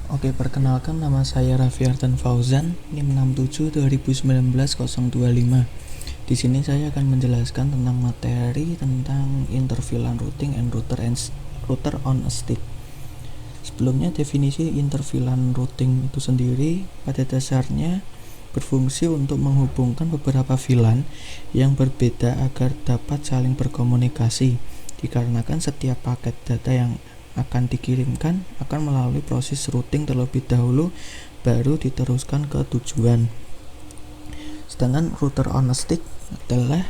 Oke, perkenalkan nama saya Raffi Artan Fauzan, NIM 67 2019 025. Di sini saya akan menjelaskan tentang materi tentang interVLAN routing and router on a stick. Sebelumnya, definisi interVLAN routing itu sendiri pada dasarnya berfungsi untuk menghubungkan beberapa VLAN yang berbeda agar dapat saling berkomunikasi, dikarenakan setiap paket data yang akan dikirimkan akan melalui proses routing terlebih dahulu, baru diteruskan ke tujuan. Sedangkan router on a stick adalah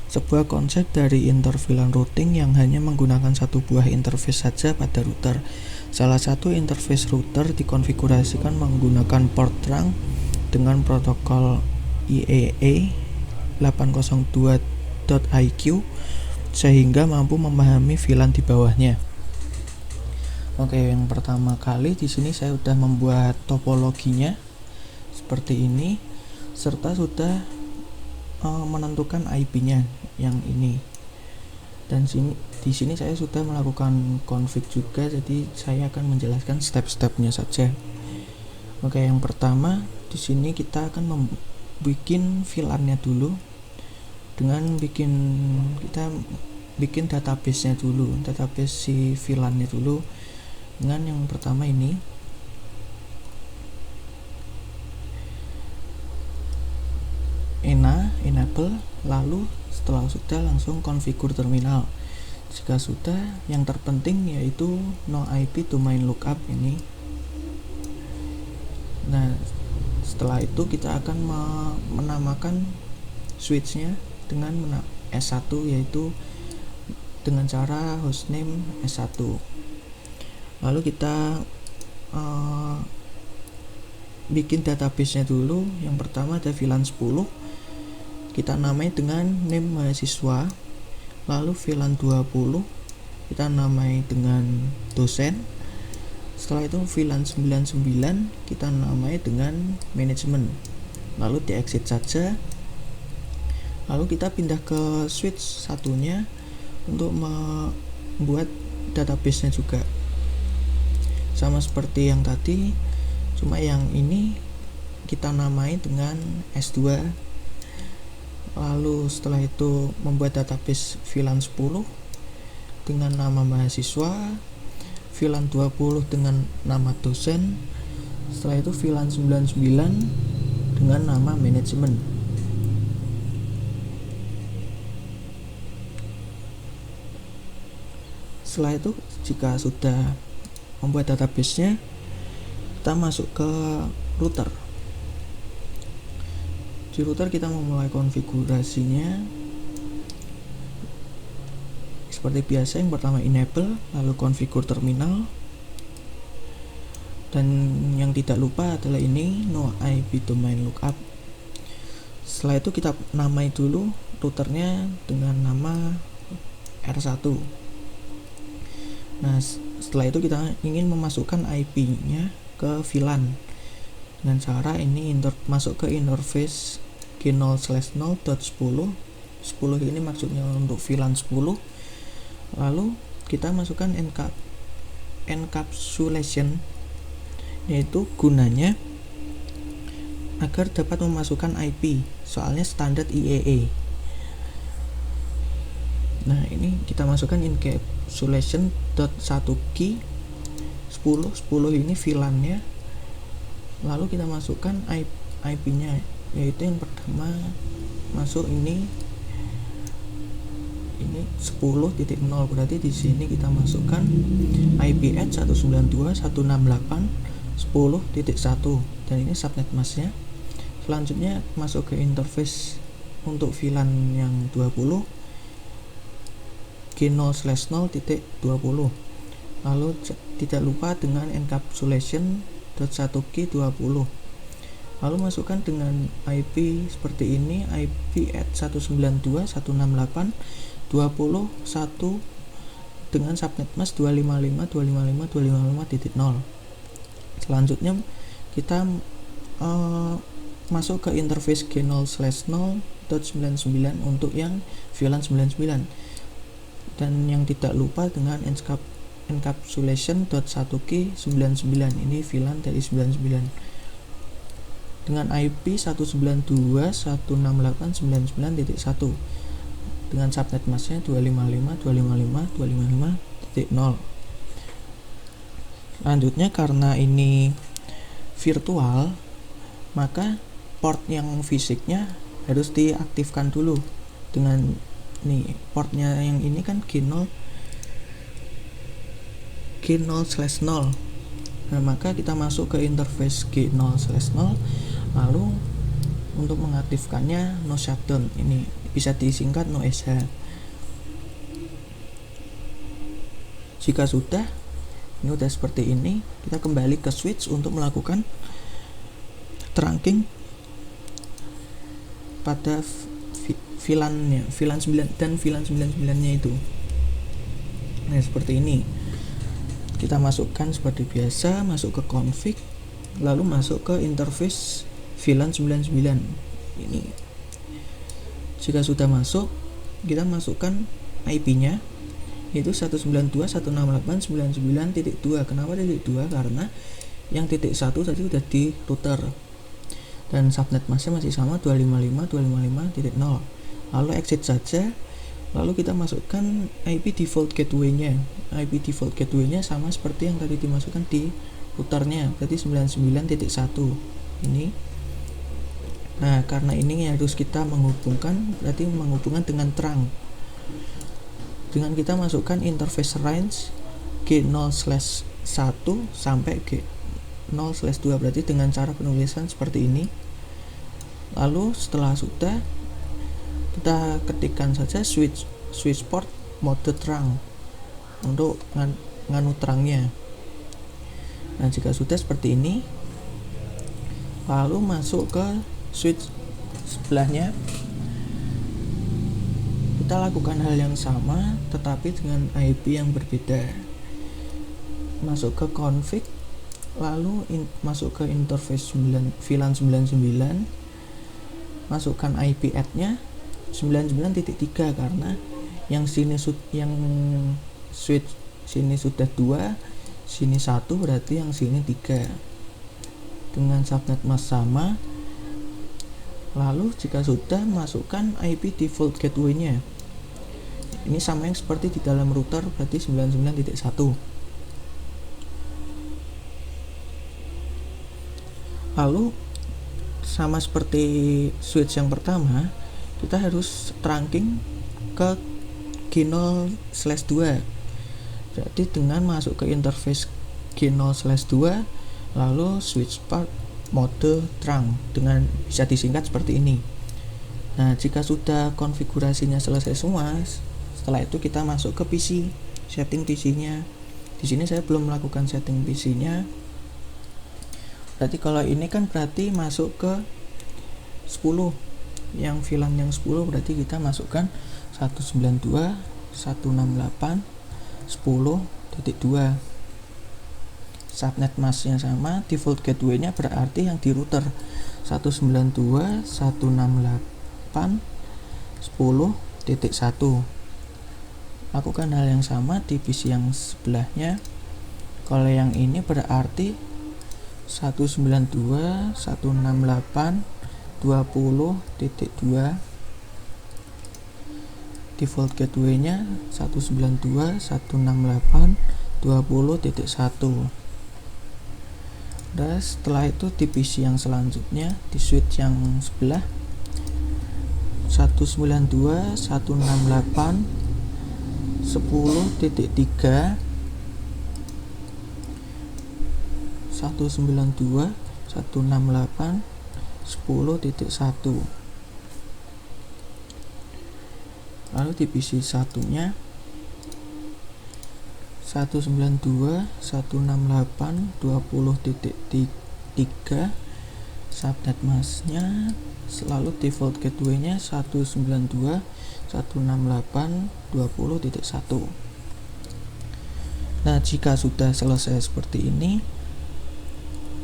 sebuah konsep dari interVLAN routing yang hanya menggunakan satu buah interface saja pada router. Salah satu interface router dikonfigurasikan menggunakan port trunk dengan protokol IEEE 802.IQ sehingga mampu memahami VLAN di bawahnya. Oke, yang pertama kali di sini saya sudah membuat topologinya seperti ini, serta sudah menentukan IP-nya yang ini. Dan di sini saya sudah melakukan config juga, jadi saya akan menjelaskan step-stepnya saja. Oke, yang pertama di sini kita akan membuat VLAN-nya dulu dengan kita bikin database-nya dulu, database si VLAN-nya dulu. Dengan yang pertama ini enable, lalu setelah sudah langsung konfigur terminal. Jika sudah, yang terpenting yaitu no IP domain lookup ini. Nah, setelah itu kita akan menamakan switch-nya dengan S1, yaitu dengan cara hostname S1. Lalu kita bikin database-nya dulu. Yang pertama ada VLAN 10, kita namai dengan name mahasiswa. Lalu VLAN 20 kita namai dengan dosen. Setelah itu VLAN 99 kita namai dengan manajemen. Lalu di exit saja. Lalu kita pindah ke switch satunya untuk membuat database-nya juga. Sama seperti yang tadi, cuma yang ini kita namai dengan S2. Lalu setelah itu membuat database VLAN 10 dengan nama mahasiswa, VLAN 20 dengan nama dosen. Setelah itu VLAN 99 dengan nama manajemen. Setelah itu jika sudah membuat database-nya, kita masuk ke router. Di router kita memulai konfigurasinya seperti biasa. Yang pertama enable, lalu konfigur terminal, dan yang tidak lupa adalah ini no IP domain lookup. Setelah itu kita namai dulu routernya dengan nama R1. Nah, setelah itu kita ingin memasukkan IP-nya ke VLAN dengan cara ini masuk ke interface g0/0.10. 10 ini maksudnya untuk VLAN 10. Lalu kita masukkan encapsulation, yaitu gunanya agar dapat memasukkan IP, soalnya standar IEEE. Nah, ini kita masukkan encapsulation.1key 10 ini VLAN-nya. Lalu kita masukkan IP-nya, yaitu yang pertama masuk ini 10.0, berarti di sini kita masukkan IP at 192.168.10.1 dan ini subnet mask-nya. Selanjutnya masuk ke interface untuk VLAN yang 20 g0/0.20. Lalu tidak lupa dengan encapsulation.1key 20. Lalu masukkan dengan IP seperti ini, IP at 192.168.20.1 dengan subnet mask 255.255.255.0. Selanjutnya kita masuk ke interface g0/0.99 untuk yang VLAN 99. Dan yang tidak lupa dengan encapsulation.1K99. Ini VLAN dari 99 dengan IP 192.168.99.1 dengan subnet masknya 255.255.255.0. Selanjutnya, karena ini virtual, maka port yang fisiknya harus diaktifkan dulu dengan nih portnya yang ini kan G0/0. Nah, maka kita masuk ke interface G0/0, lalu untuk mengaktifkannya no shutdown, ini bisa disingkat no SH. Jika sudah, ini udah seperti ini, kita kembali ke switch untuk melakukan trunking pada VLAN 9 dan VLAN 99-nya itu. Nah, seperti ini. Kita masukkan seperti biasa, masuk ke config, lalu masuk ke interface VLAN 99. Ini. Jika sudah masuk, kita masukkan IP-nya yaitu 192.168.99.2. Kenapa titik 2? Karena yang titik 1 tadi sudah di router dan subnet masknya masih sama 255.255.0. Lalu exit saja, lalu kita masukkan IP default gateway-nya. IP default gateway-nya sama seperti yang tadi dimasukkan di routernya, berarti 99.1 ini. Nah, karena ini harus kita menghubungkan, berarti menghubungkan dengan trunk. Dengan kita masukkan interface range G0/1 sampai G0/2, berarti dengan cara penulisan seperti ini. Lalu setelah sudah, kita ketikkan saja switch port mode trunk untuk nganu trungnya. Nah, jika sudah seperti ini, lalu masuk ke switch sebelahnya, kita lakukan hal yang sama tetapi dengan IP yang berbeda. Masuk ke config, lalu masuk ke interface VLAN 99, masukkan IP add-nya 99.3 karena yang sini switch sini sudah 2, sini 1, berarti yang sini 3. Dengan subnet mask sama. Lalu jika sudah, masukkan IP default gateway-nya. Ini sama yang seperti di dalam router, berarti 99.1. Lalu sama seperti switch yang pertama, kita harus trunking ke G0/2. Berarti dengan masuk ke interface G0/2, lalu switch port mode trunk, dengan bisa disingkat seperti ini. Nah, jika sudah konfigurasinya selesai semua, setelah itu kita masuk ke PC, setting PC-nya. Di sini saya belum melakukan setting PC-nya. Berarti kalau ini kan berarti masuk ke 10. Yang VLAN yang 10 berarti kita masukkan 192.168.10.2. Subnet masknya sama, default gateway-nya berarti yang di router 192.168.10.1. Lakukan hal yang sama di PC yang sebelahnya. Kalau yang ini berarti 192.168.20.2. Default gateway-nya 192.168.20.1. Dan setelah itu di PC yang selanjutnya, di switch yang sebelah 192.168.10.3, 192.168.10.1. Lalu di PC satunya 192.168.20.3 subnet masknya, selalu default gateway-nya 192.168.20.1. Nah, jika sudah selesai seperti ini,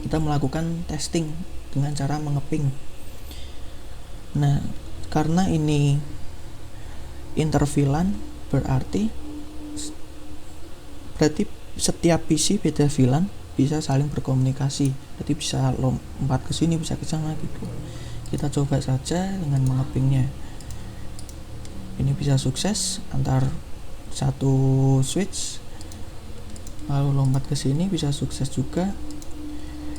kita melakukan testing dengan cara mengeping. Nah, karena ini interVLAN berarti setiap PC beda VLAN bisa saling berkomunikasi, jadi bisa lompat ke sini, bisa ke sana gitu. Kita coba saja dengan mengepingnya. Ini bisa sukses antar satu switch, lalu lompat ke sini bisa sukses juga.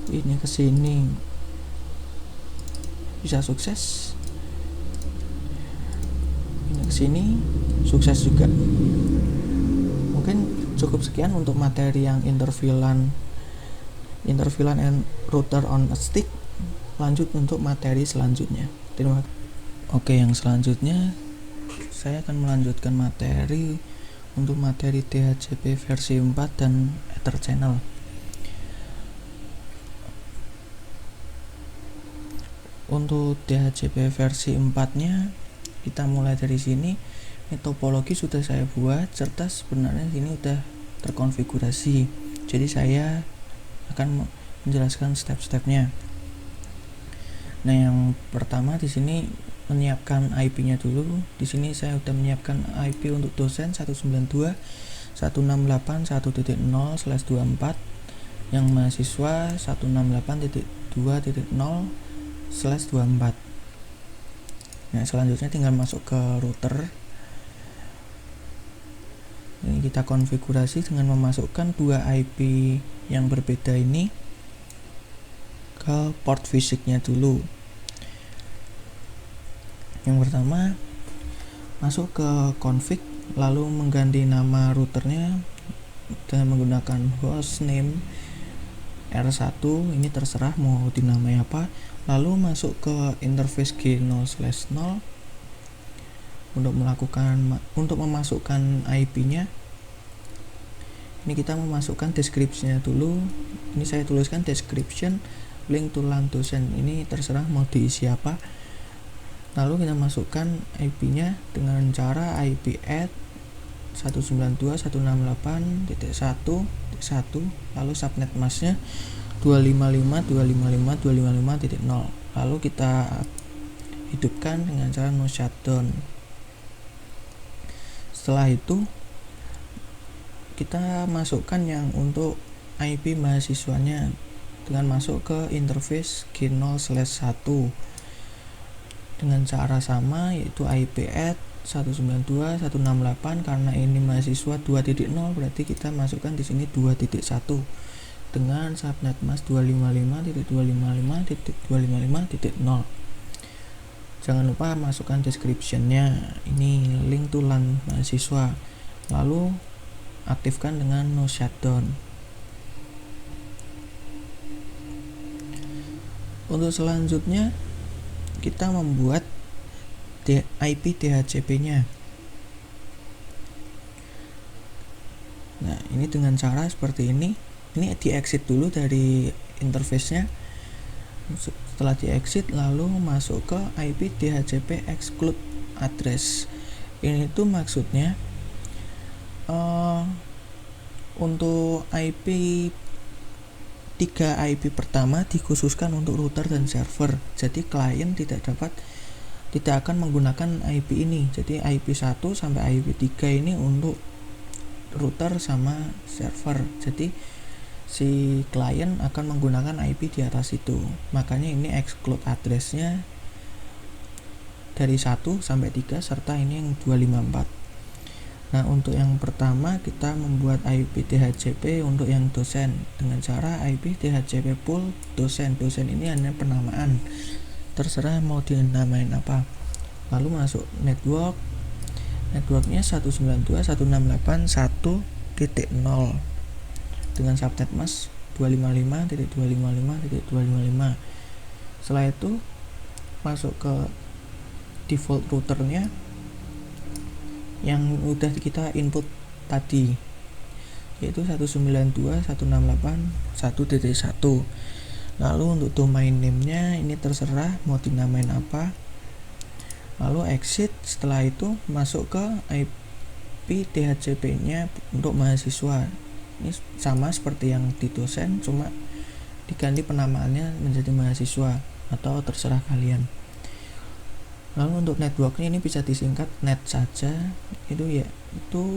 Ini ke sini bisa sukses, ini ke sini sukses juga. Mungkin cukup sekian untuk materi yang interVLAN and router on a stick. Lanjut untuk materi selanjutnya. Terima kasih. Oke, yang selanjutnya saya akan melanjutkan materi untuk materi DHCP versi 4 dan Ether channel. Untuk DHCP versi 4-nya kita mulai dari sini. Ini topologi sudah saya buat serta sebenarnya ini udah terkonfigurasi. Jadi saya akan menjelaskan step-stepnya. Nah, yang pertama di sini menyiapkan IP-nya dulu. Di sini saya sudah menyiapkan IP untuk dosen 192.168.1.0/24, yang mahasiswa 168.2.0/24. Nah, selanjutnya tinggal masuk ke router. Ini kita konfigurasi dengan memasukkan dua IP yang berbeda ini ke port fisiknya dulu. Yang pertama, masuk ke config, lalu mengganti nama routernya dengan menggunakan hostname R1. Ini terserah mau dinamai apa. Lalu masuk ke interface G0/0 untuk memasukkan IP-nya. Ini kita memasukkan description-nya dulu. Ini saya tuliskan description link to LAN dosen. Ini terserah mau diisi apa. Lalu kita masukkan IP-nya dengan cara IP add 192.168.1.1, lalu subnet mask-nya 255.255.255.0. Lalu kita hidupkan dengan cara no shutdown. Setelah itu kita masukkan yang untuk IP mahasiswanya dengan masuk ke interface G0/1 dengan cara sama, yaitu IP add 192.168. Karena ini mahasiswa 2.0 berarti kita masukkan di sini 2.1 dengan subnet mask 255.255.255.0. Jangan lupa masukkan description-nya. Ini link to LAN mahasiswa. Lalu aktifkan dengan no shutdown. Untuk selanjutnya kita membuat IP DHCP-nya. Nah, ini dengan cara seperti ini. Ini di exit dulu dari interface-nya. Setelah di exit, lalu masuk ke IP DHCP exclude address. Ini tuh maksudnya untuk IP 3 IP pertama dikhususkan untuk router dan server. Jadi klien tidak akan menggunakan IP ini. Jadi IP 1 sampai IP 3 ini untuk router sama server. Jadi si klien akan menggunakan IP di atas itu. Makanya ini exclude address-nya dari 1 sampai 3 serta ini yang 254. Nah, untuk yang pertama kita membuat IP DHCP untuk yang dosen dengan cara IP DHCP pool dosen. Dosen ini hanya penamaan, terserah mau dinamain apa. Lalu masuk networknya 192.168.1.0 dengan subnet mask 255.255.255. Setelah itu masuk ke default routernya yang udah kita input tadi, yaitu 192.168.1.1. Lalu untuk domain name-nya ini terserah mau dinamain apa. Lalu exit. Setelah itu masuk ke IP DHCP-nya untuk mahasiswa. Ini sama seperti yang di dosen, cuma diganti penamaannya menjadi mahasiswa atau terserah kalian. Lalu untuk networknya ini bisa disingkat net saja, itu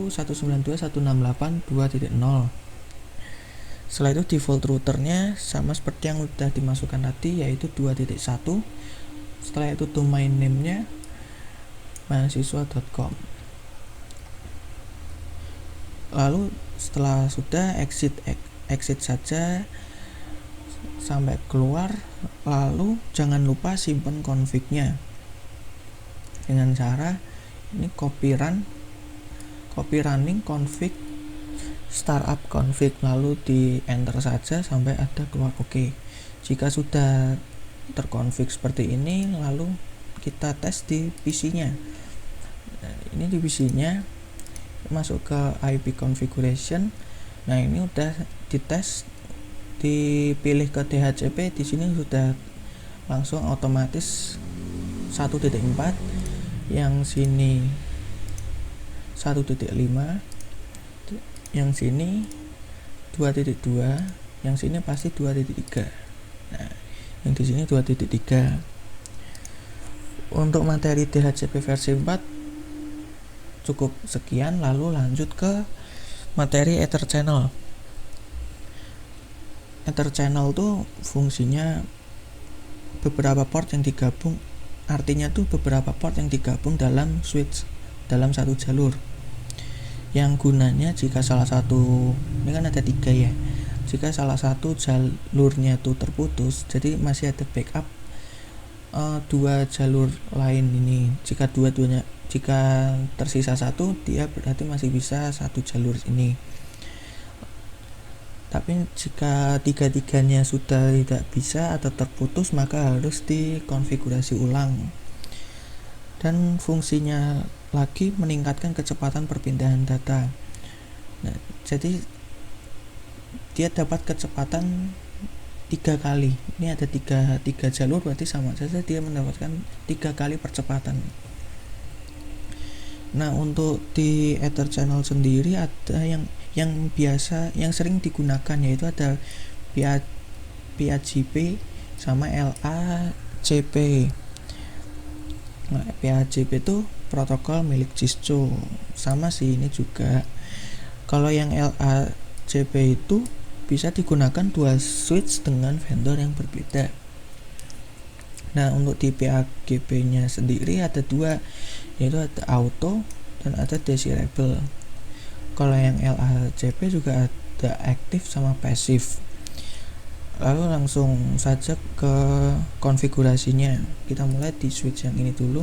192.168.2.0. Setelah itu default routernya sama seperti yang udah dimasukkan tadi, yaitu 2.1. Setelah itu domain name-nya mahasiswa.com. Lalu setelah sudah exit saja sampai keluar. Lalu jangan lupa simpan config-nya dengan cara ini copy running config startup config, lalu di enter saja sampai ada keluar oke. Jika sudah terkonfig seperti ini, lalu kita tes di PC-nya. Nah, ini di PC-nya masuk ke IP configuration. Nah, ini udah dites, dipilih ke DHCP, di sini sudah langsung otomatis 1.4, yang sini 1.5, yang sini 2.2, yang sini pasti 2.3. Nah, yang di sini 2.3. Untuk materi DHCP versi 4 cukup sekian, lalu lanjut ke materi Ether channel. Ether channel tuh fungsinya beberapa port yang digabung, artinya tuh beberapa port yang digabung dalam switch dalam satu jalur, yang gunanya jika salah satu, ini kan ada 3 ya, jika salah satu jalurnya tuh terputus, jadi masih ada backup 2 jalur lain ini. Jika tersisa 1, dia berarti masih bisa 1 jalur ini. Tapi jika 3-tiganya sudah tidak bisa atau terputus, maka harus dikonfigurasi ulang. Dan fungsinya lagi meningkatkan kecepatan perpindahan data. Nah, jadi dia dapat kecepatan 3 kali. Ini ada 3 jalur, berarti sama saja dia mendapatkan 3 kali percepatan. Nah, untuk di Ether channel sendiri ada yang biasa, yang sering digunakan, yaitu ada PAGP sama LACP. Nah, PAGP itu protokol milik Cisco, sama sih ini juga. Kalau yang LACP itu bisa digunakan 2 switch dengan vendor yang berbeda. Nah, untuk di PAGP nya sendiri ada 2, yaitu ada auto dan ada desirable. Kalau yang LACP juga ada aktif sama pasif. Lalu langsung saja ke konfigurasinya. Kita mulai di switch yang ini dulu.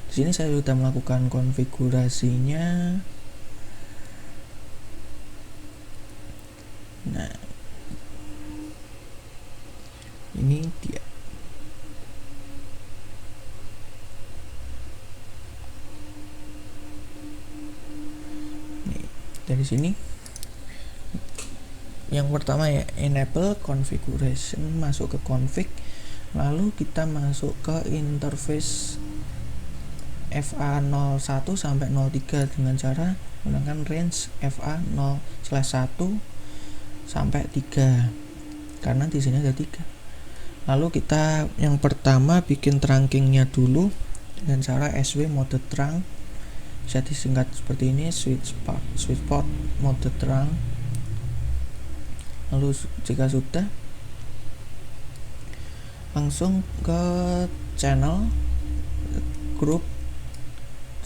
Di sini saya sudah melakukan konfigurasinya. Nah, ini dia. Nih, dari sini yang pertama ya, enable configuration, masuk ke config, lalu kita masuk ke interface FA01 sampai 03 dengan cara menggunakan range FA0/1 sampai 3, karena di sini ada 3. Lalu kita yang pertama bikin trunkingnya dulu dengan cara SW mode trunk, bisa disingkat seperti ini, switch port mode trunk. Lalu jika sudah, langsung ke channel grup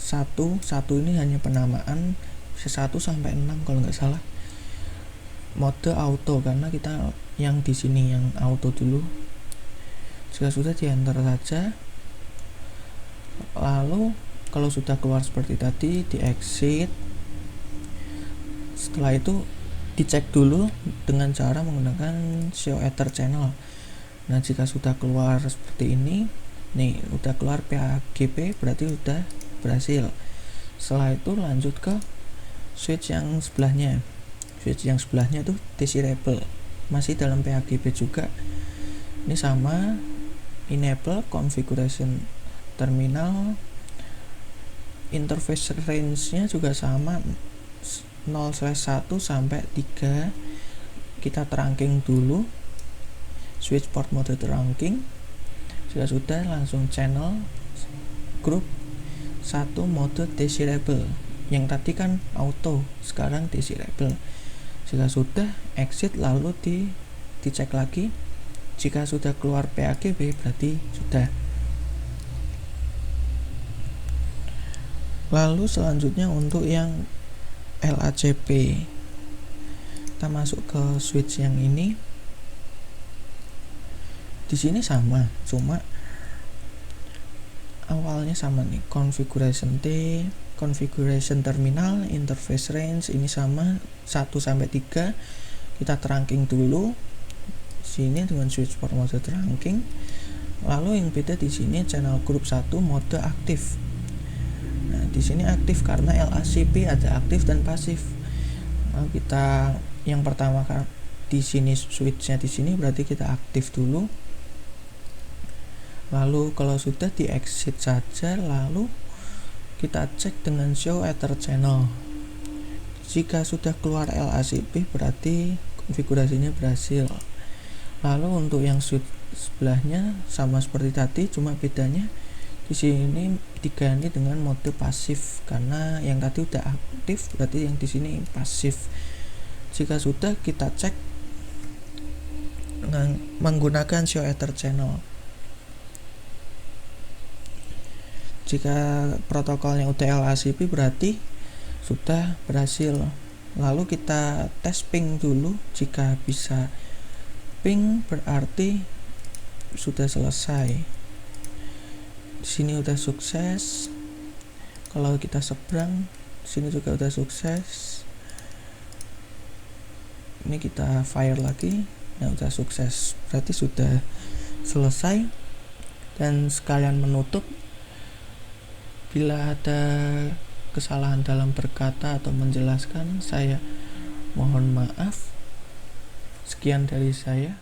1 ini hanya penamaan, bisa 1 sampai 6 kalau nggak salah. Mode auto, karena kita yang di sini yang auto dulu. Jika sudah, di enter saja. Lalu kalau sudah keluar seperti tadi, di exit. Setelah itu dicek dulu dengan cara menggunakan show ether channel. Nah, jika sudah keluar seperti ini, nih udah keluar PAGP, berarti udah berhasil. Setelah itu lanjut ke switch yang sebelahnya. Switch yang sebelahnya tuh desirable, masih dalam PAGP juga. Ini sama, enable configuration terminal, interface range-nya juga sama, 0/1 sampai 3. Kita trunking dulu, switch port mode trunking. Jika sudah, langsung channel group 1 mode desirable. Yang tadi kan auto, sekarang desirable. Jika sudah, exit lalu dicek lagi. Jika sudah keluar PAGB berarti sudah. Lalu selanjutnya untuk yang LACP, kita masuk ke switch yang ini. Di sini sama, cuma awalnya sama nih, configuration T, configuration terminal, interface range ini sama 1 sampai 3. Kita trunking dulu sini dengan switch port mode trunking. Lalu yang beda di sini channel group 1 mode aktif. Nah, di sini aktif karena LACP ada aktif dan pasif. Nah, kita yang pertama kan di sini switchnya di sini berarti kita aktif dulu. Lalu kalau sudah di exit saja, lalu kita cek dengan show ether channel. Jika sudah keluar LACP berarti konfigurasinya berhasil. Lalu untuk yang switch sebelahnya sama seperti tadi, cuma bedanya di sini diganti dengan mode pasif karena yang tadi udah aktif, berarti yang di sini pasif. Jika sudah, kita cek dengan menggunakan show ether channel. Jika protokolnya udah LACP berarti sudah berhasil. Lalu kita tes ping dulu. Jika bisa ping berarti sudah selesai. Di sini udah sukses. Kalau kita seberang, di sini juga udah sukses. Ini kita fire lagi. Nah, udah sukses. Berarti sudah selesai. Dan sekalian menutup, bila ada kesalahan dalam berkata atau menjelaskan, saya mohon maaf. Sekian dari saya.